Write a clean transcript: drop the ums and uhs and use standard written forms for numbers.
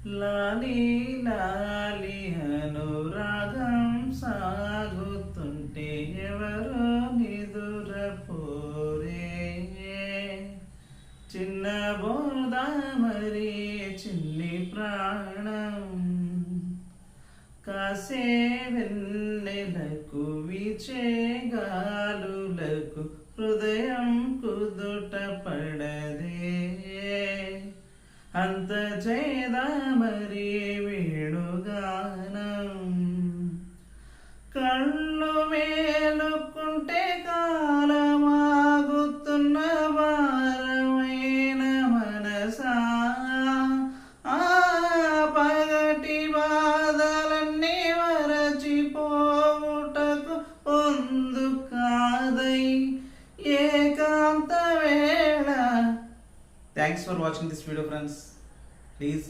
లాలి లాలి అనురాగం సాగుతుంటే ఎవరో నిదురపోరే చిన్న బోదామరి చిన్ని ప్రాణం కాసే వెన్నెలకు వీచే గాలులకు హృదయం కుదుట పడదే అంత చేదామరి వేణుగానం కళ్ళు మేలుకుంటే కాలమాగుతున్న భారమైన మనసా ఆ పగటి బాధలన్నీ మరచిపోవుటకు పొందు కాదై ఏకాంత వేళ. Thanks for watching this video, friends. Please